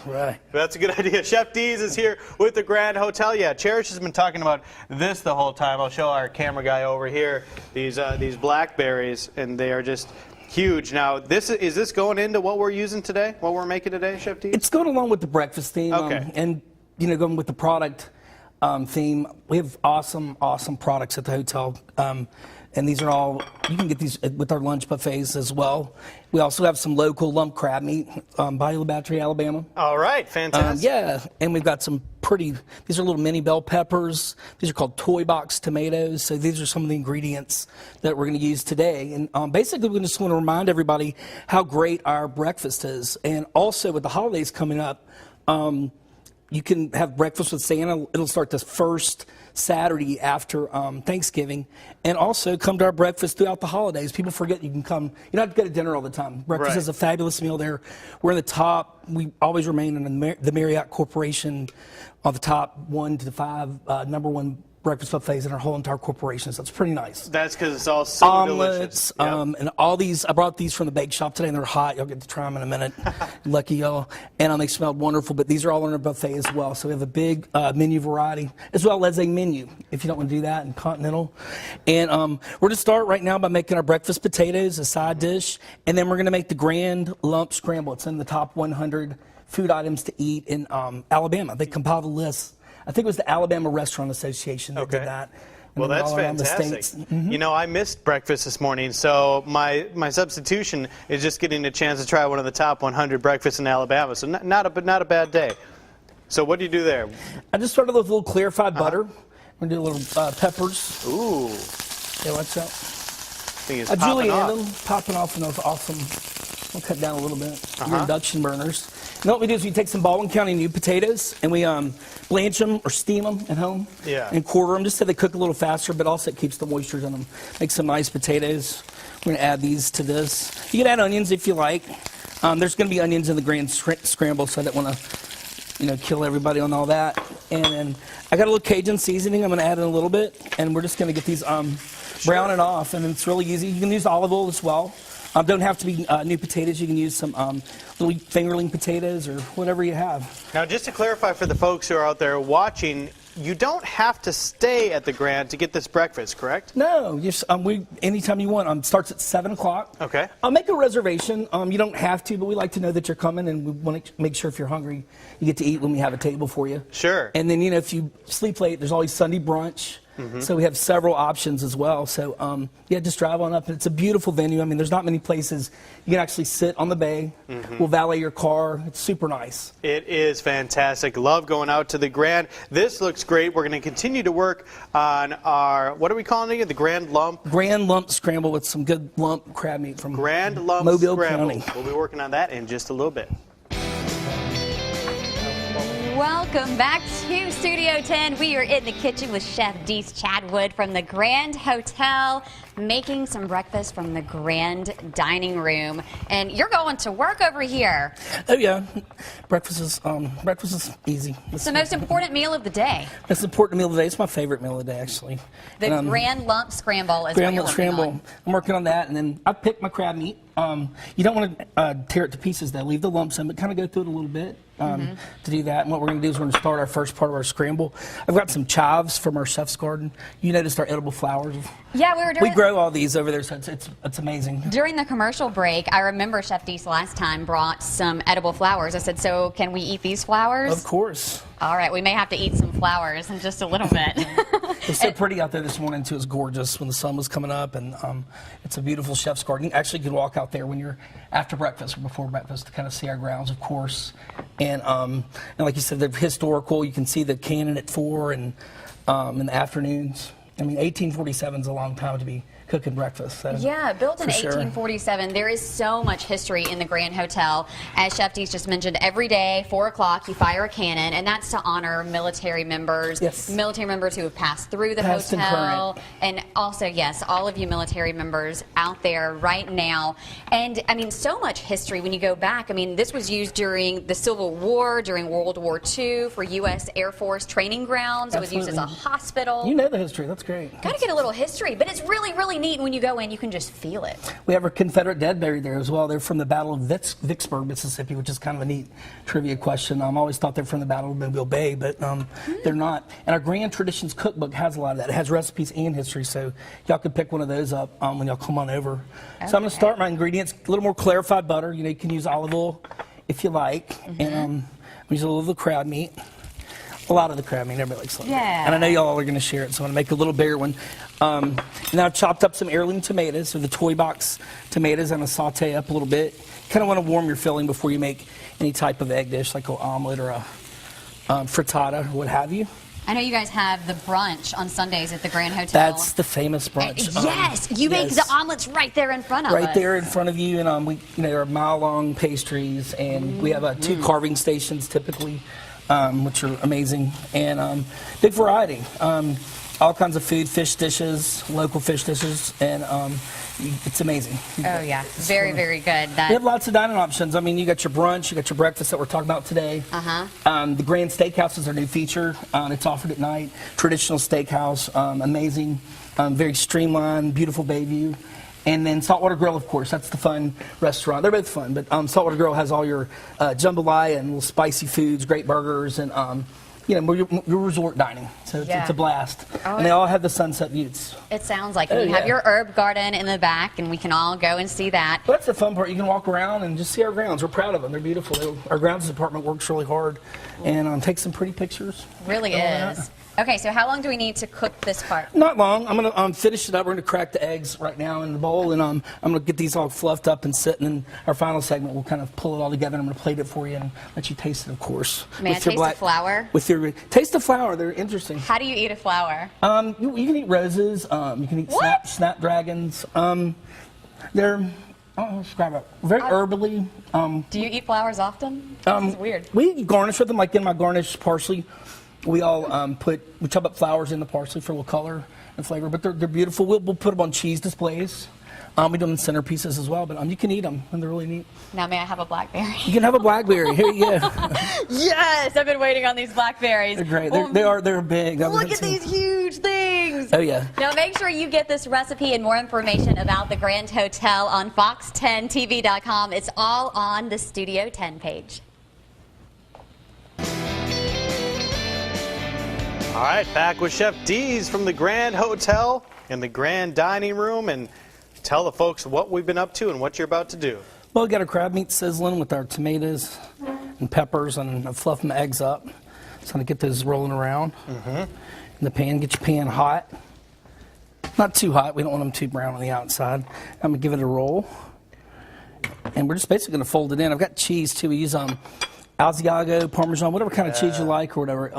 Right. That's a good idea. Chef Dees is here with the Grand Hotel. Yeah, Cherish has been talking about this the whole time. I'll show our camera guy over here these blackberries, and they are just huge. Now, is this going into what we're using today? What we're making today, Chef Dees? It's going along with the breakfast theme. Okay. And going with the product theme. We have awesome products at the hotel. And these are all, you can get these with our lunch buffets as well. We also have some local lump crab meat, Bayou Battery, Alabama. All right, fantastic. Yeah, and we've got some these are little mini bell peppers. These are called toy box tomatoes. So these are some of the ingredients that we're going to use today. And basically, we just want to remind everybody how great our breakfast is. And also, with the holidays coming up, you can have breakfast with Santa. It'll start this first Saturday after Thanksgiving. And also come to our breakfast throughout the holidays. People forget you can come. You don't have to go to dinner all the time. Breakfast Right. is a fabulous meal there. We're in the top. We always remain in the Marriott Corporation on the top 1 to 5 number one breakfast buffets in our whole entire corporation. So it's pretty nice. That's because it's all so Omelets, delicious. Yep. and all these. I brought these from the bake shop today, and they're hot. You'll get to try them in a minute. Lucky y'all. And they smelled wonderful. But these are all in our buffet as well. So we have a big menu variety, as well as a menu, if you don't want to do that, and continental. And we're going to start right now by making our breakfast potatoes, a side dish. And then we're going to make the Grand Lump Scramble. It's in the top 100 food items to eat in Alabama. They compiled a list. I think it was the Alabama Restaurant Association that did that. Well, that's fantastic. Mm-hmm. You know, I missed breakfast this morning, so my substitution is just getting a chance to try one of the top 100 breakfasts in Alabama. So not a bad day. So what do you do there? I just started with a little clarified butter. I'm going to do a little peppers. Ooh. Yeah, watch out. Thing is I popping off. julienne them, popping off in those awesome. We'll cut down a little bit. Your induction burners. And what we do is we take some Baldwin County new potatoes and we blanch them or steam them at home. Yeah. And quarter them just so they cook a little faster, but also it keeps the moisture in them. Make some nice potatoes. We're going to add these to this. You can add onions if you like. There's going to be onions in the Grand Scramble, so I don't want to, kill everybody on all that. And then I got a little Cajun seasoning. I'm going to add in a little bit, and we're just going to get these browning off, and it's really easy. You can use olive oil as well. Don't have to be new potatoes. You can use some little fingerling potatoes or whatever you have. Now, just to clarify for the folks who are out there watching, you don't have to stay at the Grand to get this breakfast, correct? No, just anytime you want. Starts at 7 o'clock. Okay. I'll make a reservation. You don't have to, but we like to know that you're coming, and we want to make sure if you're hungry, you get to eat when we have a table for you. Sure. And then, if you sleep late, there's always Sunday brunch. Mm-hmm. So we have several options as well. So, just drive on up. It's a beautiful venue. I mean, there's not many places you can actually sit on the bay. Mm-hmm. We'll valet your car. It's super nice. It is fantastic. Love going out to the Grand. This looks great. We're going to continue to work on our, what are we calling it? The Grand Lump? Grand Lump Scramble with some good lump crab meat from Grand Lump Mobile Scramble. County. We'll be working on that in just a little bit. Welcome back to Studio 10. We are in the kitchen with Chef Dees Chadwood from the Grand Hotel, making some breakfast from the Grand Dining Room. And you're going to work over here. Oh yeah, breakfast is easy. It's the most important meal of the day. It's an important meal of the day. It's my favorite meal of the day, actually. The Grand Lump Scramble is Grand what Lump you're working Scramble. on. I'm working on that, and then I picked my crab meat. You don't want to tear it to pieces, though. Leave the lumps in, but kind of go through it a little bit to do that. And what we're going to do is we're going to start our first part of our scramble. I've got some chives from our chef's garden. You noticed our edible flowers. Yeah, we grow all these over there, so it's amazing. During the commercial break, I remember Chef Dees last time brought some edible flowers. I said, so can we eat these flowers? Of course. All right, we may have to eat some flowers in just a little bit. It's so pretty out there this morning, too. It's gorgeous when the sun was coming up, and it's a beautiful chef's garden. You actually can walk out there when you're after breakfast or before breakfast to kind of see our grounds, of course. And like you said, they're historical. You can see the cannon at 4 and in the afternoons. I mean, 1847 is a long time to be cooking breakfast. So yeah, built in sure. 1847. There is so much history in the Grand Hotel. As Chef Dees just mentioned, every day, 4 o'clock, you fire a cannon, and that's to honor military members, military members who have passed through the hotel, and also, yes, all of you military members out there right now. And, I mean, so much history when you go back. I mean, this was used during the Civil War, during World War II, for U.S. Air Force training grounds. It was used as a hospital. You know the history. That's great. Got to get a little history, but it's really, really really neat. When you go in, you can just feel it. We have our Confederate dead buried there as well. They're from the Battle of Vicksburg, Mississippi, which is kind of a neat trivia question. I always thought they're from the Battle of Mobile Bay, but they're not. And our Grand Traditions cookbook has a lot of that. It has recipes and history, so y'all can pick one of those up when y'all come on over. Okay. So I'm going to start my ingredients. A little more clarified butter. You know, you can use olive oil if you like. And use a little of the crab meat. A lot of the crab meat. Everybody likes it. Yeah. And I know y'all are going to share it, so I'm going to make a little bigger one. And I've chopped up some heirloom tomatoes, so the toy box tomatoes. I'm going to saute up a little bit. Kind of want to warm your filling before you make any type of egg dish, like an omelet or a frittata or what have you. I know you guys have the brunch on Sundays at the Grand Hotel. That's the famous brunch. Yes, you make the omelets right there in front of us. Right there in front of you, and we, there are mile-long pastries, and we have 2 carving stations typically, which are amazing, and big variety. All kinds of food, fish dishes, local fish dishes, and it's amazing. Oh yeah, very, very good. We have lots of dining options. I mean, you got your brunch, you got your breakfast that we're talking about today. The Grand Steakhouse is our new feature. It's offered at night. Traditional steakhouse, amazing, very streamlined, beautiful bay view. And then Saltwater Grill, of course, that's the fun restaurant. They're both fun, but Saltwater Grill has all your jambalaya and little spicy foods, great burgers, and your resort dining. So it's a blast. And they all have the sunset views. It sounds like you have your herb garden in the back, and we can all go and see that. Well, that's the fun part. You can walk around and just see our grounds. We're proud of them. They're beautiful. Our grounds department works really hard and takes some pretty pictures. Really is. Okay, so how long do we need to cook this part? Not long. I'm going to finish it up. We're going to crack the eggs right now in the bowl, and I'm going to get these all fluffed up and sit, and in our final segment, we'll kind of pull it all together. I'm going to plate it for you and let you taste it, of course. May I taste the flour? Taste the flour. They're interesting. How do you eat a flower? You can eat roses. You can eat snapdragons. They're very herbally. Do you eat flowers often? This is weird. We garnish with them, like in my garnish parsley. We all we chop up flowers in the parsley for a little color and flavor, but they're beautiful. We'll put them on cheese displays. We do them in centerpieces as well, but you can eat them, and they're really neat. Now, may I have a blackberry? You can have a blackberry. Here you go. Yes, I've been waiting on these blackberries. They're great. They're big. Look at these huge things. Oh, yeah. Now, make sure you get this recipe and more information about the Grand Hotel on fox10tv.com. It's all on the Studio 10 page. All right, back with Chef Dees from the Grand Hotel in the Grand Dining Room, and tell the folks what we've been up to and what you're about to do. Well, we got our crab meat sizzling with our tomatoes and peppers, and I fluff my eggs up. So I'm going to get those rolling around in the pan. Get your pan hot. Not too hot. We don't want them too brown on the outside. I'm going to give it a roll. And we're just basically going to fold it in. I've got cheese, too. We use Asiago, Parmesan, whatever kind of cheese you like or whatever.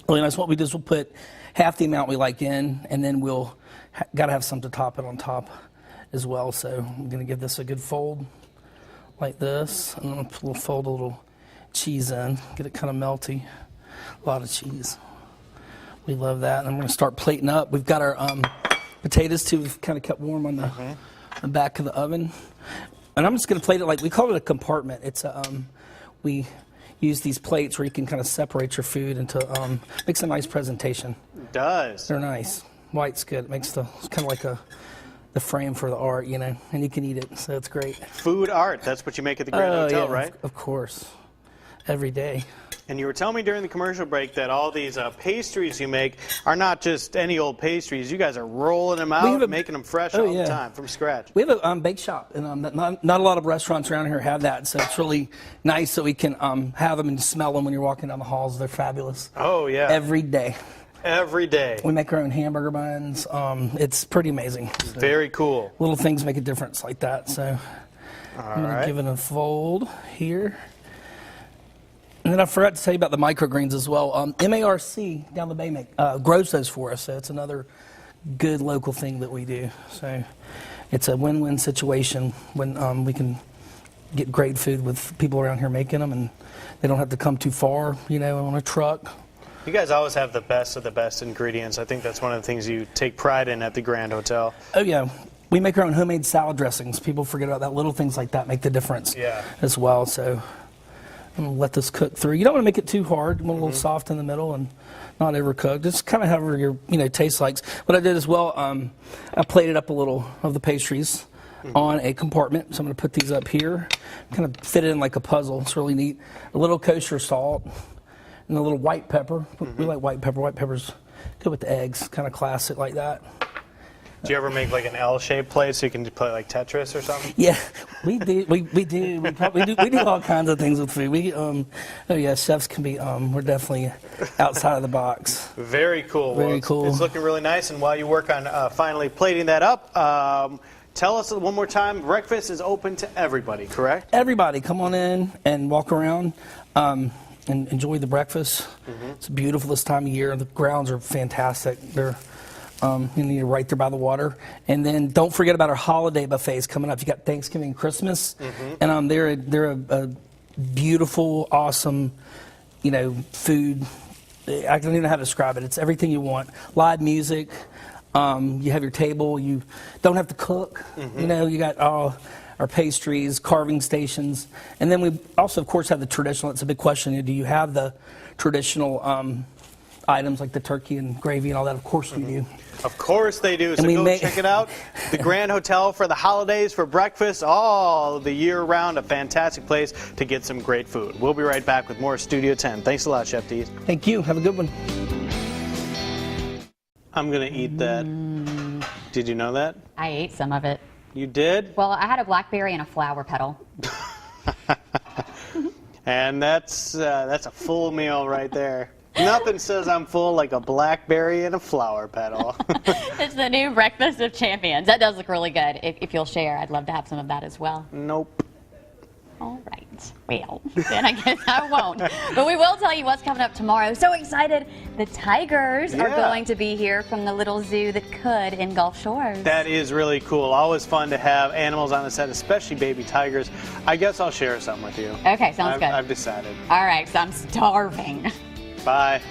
Really nice. What we do is we'll put half the amount we like in, and then we'll got to have some to top it on top as well. So I'm going to give this a good fold like this, and then we'll fold a little cheese in, get it kind of melty. A lot of cheese. We love that. And I'm going to start plating up. We've got our potatoes too. We've kind of kept warm on the back of the oven, and I'm just going to plate it like we call it a compartment. It's we use these plates where you can kind of separate your food into makes a nice presentation. It does. They're nice. White's good. It makes it's kind of like the frame for the art, and you can eat it, so it's great. Food art. That's what you make at the Grand Hotel, right? Of course. Every day. And you were telling me during the commercial break that all these pastries you make are not just any old pastries. You guys are rolling them out, making them fresh all the time from scratch. We have a bake shop, and not a lot of restaurants around here have that, so it's really nice that we can have them and smell them when you're walking down the halls. They're fabulous. Oh, yeah. Every day. Every day. We make our own hamburger buns. It's pretty amazing. So very cool. Little things make a difference like that. So I'm going to give it a fold here. And then I forgot to tell you about the microgreens as well. MARC down the bay grows those for us, so it's another good local thing that we do. So it's a win-win situation when we can get great food with people around here making them, and they don't have to come too far, on a truck. You guys always have the best of the best ingredients. I think that's one of the things you take pride in at the Grand Hotel. Oh, yeah. We make our own homemade salad dressings. People forget about that. Little things like that make the difference as well. So I'm gonna let this cook through. You don't want to make it too hard. You want a little soft in the middle and not overcooked. Just kind of however your taste likes. What I did as well, I plated up a little of the pastries on a compartment. So I'm going to put these up here, kind of fit it in like a puzzle. It's really neat. A little kosher salt and a little white pepper. We like white pepper. White pepper's good with the eggs. Kind of classic like that. Do you ever make like an L-shaped plate so you can play like Tetris or something? Yeah, we do. We do. We do all kinds of things with food. Oh yeah, chefs can be. We're definitely outside of the box. Very cool. Very cool. It's looking really nice. And while you work on finally plating that up, tell us one more time. Breakfast is open to everybody, correct? Everybody, come on in and walk around. And enjoy the breakfast. It's beautiful this time of year. The grounds are fantastic. They're right there by the water. And then don't forget about our holiday buffets coming up. You got Thanksgiving and Christmas, and they're a beautiful, awesome, food. I don't even know how to describe it. It's everything you want. Live music. You have your table. You don't have to cook. You got all our pastries, carving stations, and then we also, of course, have the traditional. It's a big question. Do you have the traditional items like the turkey and gravy and all that? Of course we do. Of course they do. So go check it out. The Grand Hotel for the holidays, for breakfast, all the year round. A fantastic place to get some great food. We'll be right back with more Studio 10. Thanks a lot, Chef Dees. Thank you. Have a good one. I'm going to eat that. Did you know that? I ate some of it. You did? Well, I had a blackberry and a flower petal. And that's a full meal right there. Nothing says I'm full like a blackberry and a flower petal. It's the new breakfast of champions. That does look really good. If you'll share, I'd love to have some of that as well. Nope. All right. Well, then I guess I won't. But we will tell you what's coming up tomorrow. So excited. The Tigers are going to be here from the little zoo that could in Gulf Shores. That is really cool. Always fun to have animals on the set, especially baby tigers. I guess I'll share some with you. Okay, sounds good. I've decided. All right, so I'm starving. Bye.